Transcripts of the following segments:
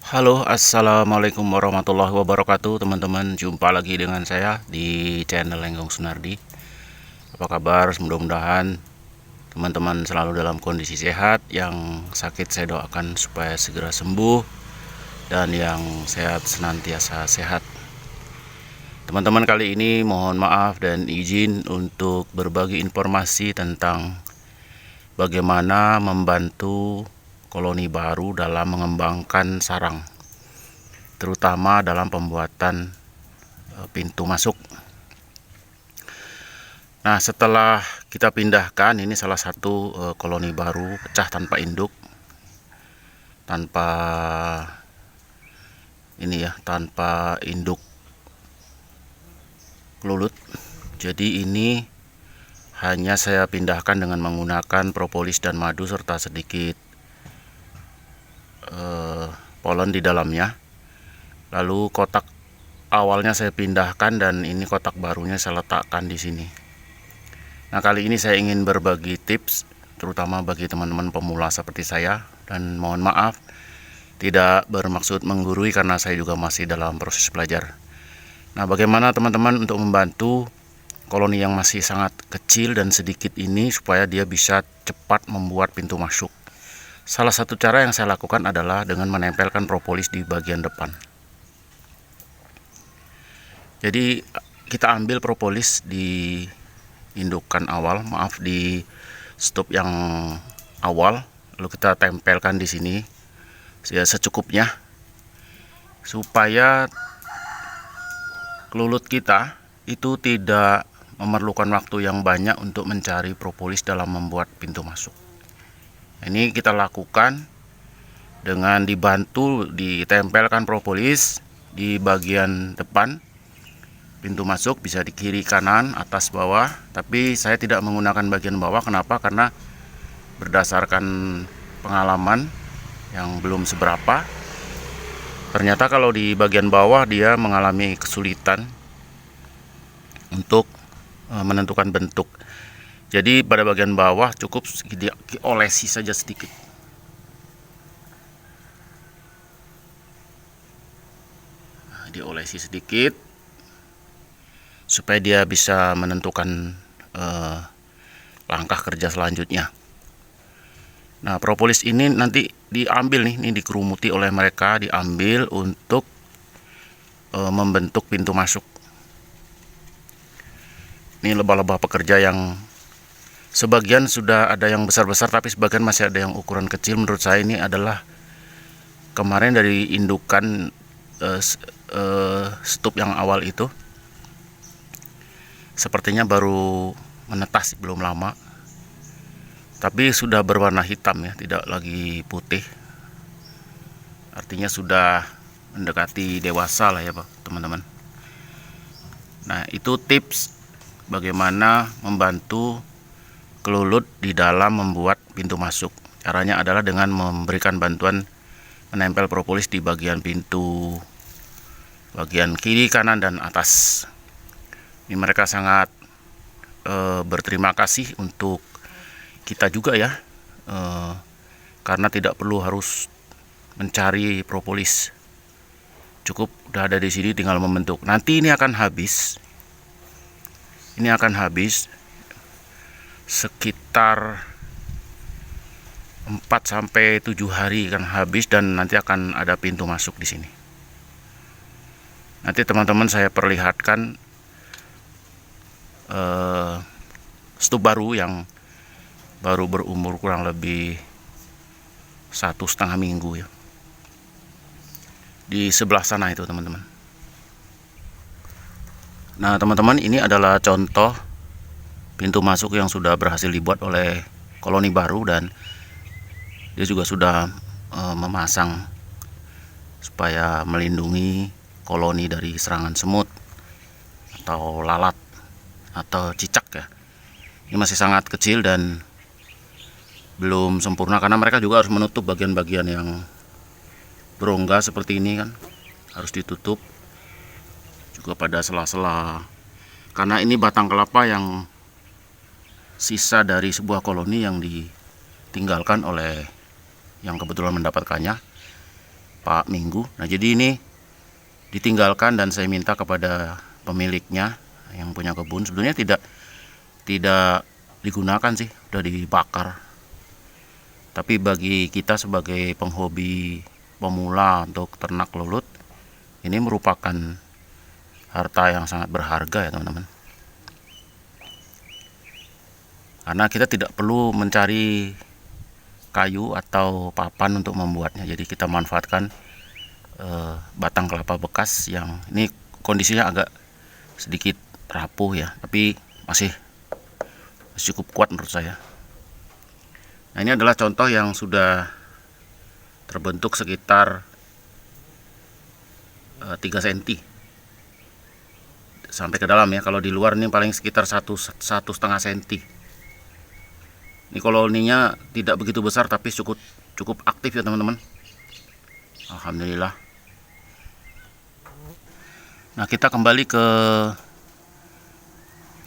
Halo, assalamualaikum warahmatullahi wabarakatuh, teman-teman. Jumpa lagi dengan saya di channel Lenggong Sunardi. Apa kabar? Mudah-mudahan teman-teman selalu dalam kondisi sehat. Yang sakit saya doakan supaya segera sembuh, dan yang sehat senantiasa sehat. Teman-teman, kali ini mohon maaf dan izin untuk berbagi informasi tentang bagaimana membantu koloni baru dalam mengembangkan sarang, terutama dalam pembuatan pintu masuk. Nah, setelah kita pindahkan, ini salah satu koloni baru pecah tanpa induk, tanpa tanpa induk kelulut. Jadi ini hanya saya pindahkan dengan menggunakan propolis dan madu serta sedikit polen di dalamnya. Lalu kotak awalnya saya pindahkan dan ini kotak barunya saya letakkan di sini. Nah, kali ini saya ingin berbagi tips terutama bagi teman-teman pemula seperti saya, dan mohon maaf tidak bermaksud menggurui karena saya juga masih dalam proses belajar. Nah, bagaimana teman-teman untuk membantu koloni yang masih sangat kecil dan sedikit ini supaya dia bisa cepat membuat pintu masuk? Salah satu cara yang saya lakukan adalah dengan menempelkan propolis di bagian depan. Jadi kita ambil propolis di indukan awal, di stop yang awal, lalu kita tempelkan di sini ya secukupnya, supaya kelulut kita itu tidak memerlukan waktu yang banyak untuk mencari propolis dalam membuat pintu masuk. Ini kita lakukan dengan dibantu ditempelkan propolis di bagian depan pintu masuk, bisa di kiri kanan, atas bawah. Tapi saya tidak menggunakan bagian bawah. Kenapa? Karena berdasarkan pengalaman yang belum seberapa, ternyata kalau di bagian bawah dia mengalami kesulitan untuk menentukan bentuk. Jadi pada bagian bawah cukup diolesi saja sedikit. Diolesi sedikit supaya dia bisa menentukan langkah kerja selanjutnya. Nah, propolis ini nanti diambil ini dikerumuti oleh mereka, diambil untuk membentuk pintu masuk. Ini lebah-lebah pekerja yang sebagian sudah ada yang besar-besar, tapi sebagian masih ada yang ukuran kecil. Menurut saya ini adalah kemarin dari indukan stup yang awal itu, sepertinya baru menetas, belum lama, tapi sudah berwarna hitam ya, tidak lagi putih. Artinya sudah mendekati dewasa lah ya Pak, teman-teman. Nah, itu tips bagaimana membantu kelulut di dalam membuat pintu masuk. Caranya adalah dengan memberikan bantuan menempel propolis di bagian pintu, bagian kiri, kanan, dan atas. Ini mereka sangat berterima kasih untuk kita juga ya, karena tidak perlu harus mencari propolis, cukup udah ada di sini, tinggal membentuk. Nanti ini akan habis. Ini akan habis sekitar 4-7 hari kan habis, dan nanti akan ada pintu masuk di sini. Nanti teman-teman saya perlihatkan stup baru yang baru berumur kurang lebih 1,5 minggu ya, di sebelah sana itu teman-teman. Nah teman-teman, ini adalah contoh pintu masuk yang sudah berhasil dibuat oleh koloni baru, dan dia juga sudah memasang supaya melindungi koloni dari serangan semut atau lalat atau cicak ya. Ini masih sangat kecil dan belum sempurna, karena mereka juga harus menutup bagian-bagian yang berongga seperti ini kan, harus ditutup juga pada sela-sela, karena ini batang kelapa yang sisa dari sebuah koloni yang ditinggalkan oleh yang kebetulan mendapatkannya. beberapa minggu. Nah, jadi ini ditinggalkan dan saya minta kepada pemiliknya yang punya kebun, sebenarnya tidak digunakan sih, udah dibakar. Tapi bagi kita sebagai penghobi pemula untuk ternak lulut, ini merupakan harta yang sangat berharga ya teman-teman. Karena kita tidak perlu mencari kayu atau papan untuk membuatnya. Jadi kita manfaatkan batang kelapa bekas yang ini kondisinya agak sedikit rapuh ya, tapi masih cukup kuat menurut saya. Nah, ini adalah contoh yang sudah terbentuk sekitar 3 cm sampai ke dalam ya. Kalau di luar ini paling sekitar 1,5 cm. Ini koloninya tidak begitu besar tapi cukup aktif ya teman-teman. Alhamdulillah. Nah, kita kembali ke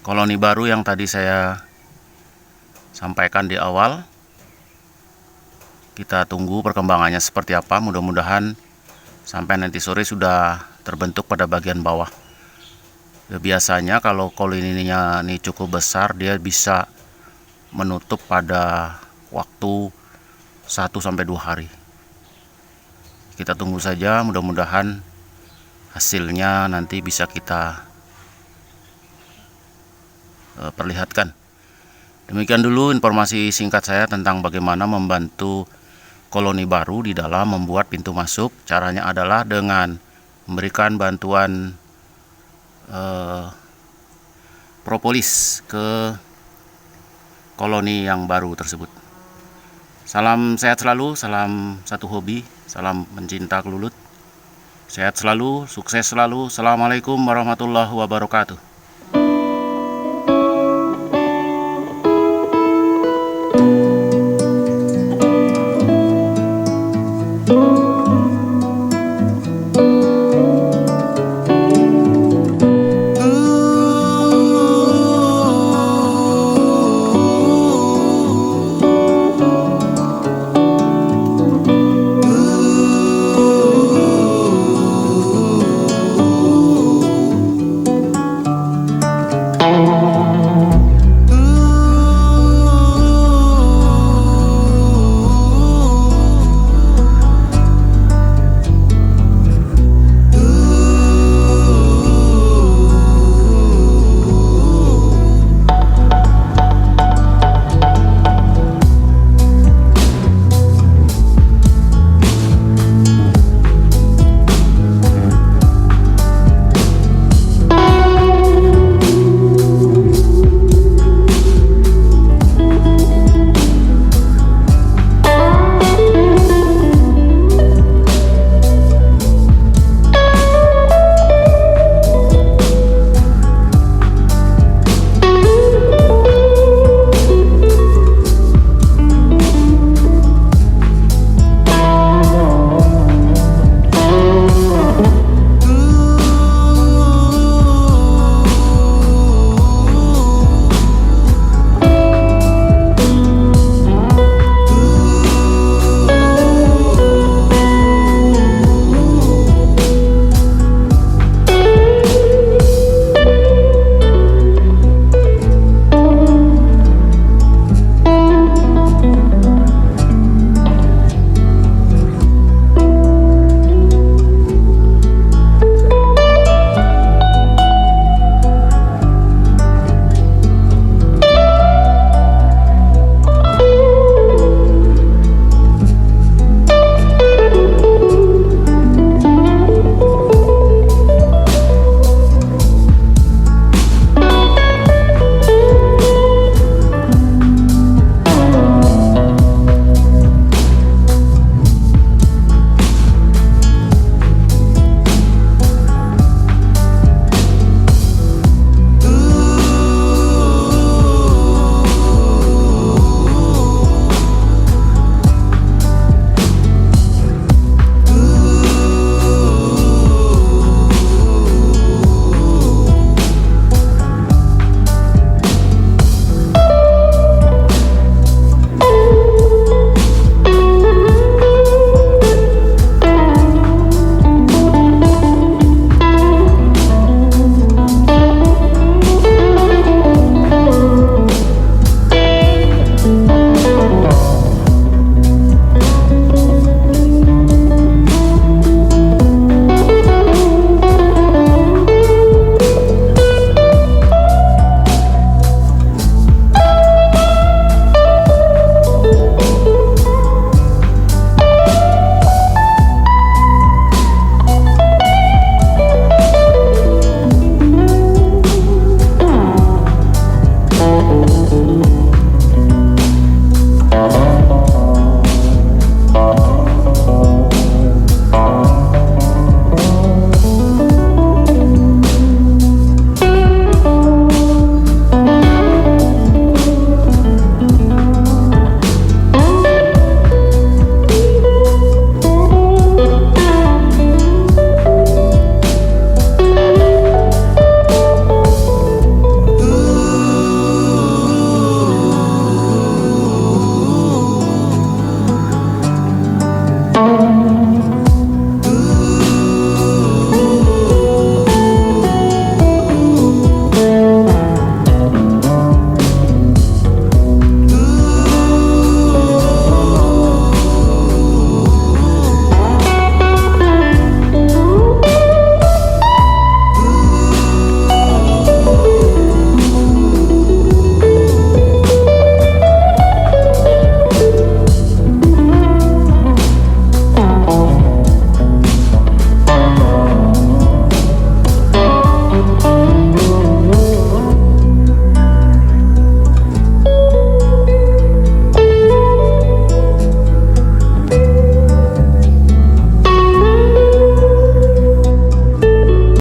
koloni baru yang tadi saya sampaikan di awal. Kita tunggu perkembangannya seperti apa. Mudah-mudahan sampai nanti sore sudah terbentuk pada bagian bawah. Biasanya kalau koloninya ini cukup besar, dia bisa menutup pada waktu 1-2 hari. Kita tunggu saja, mudah-mudahan hasilnya nanti bisa kita perlihatkan. Demikian dulu informasi singkat saya tentang bagaimana membantu koloni baru di dalam membuat pintu masuk. Caranya adalah dengan memberikan bantuan propolis ke koloni yang baru tersebut. Salam sehat selalu, salam satu hobi, salam mencinta kelulut. Sehat selalu, sukses selalu. Assalamualaikum warahmatullahi wabarakatuh.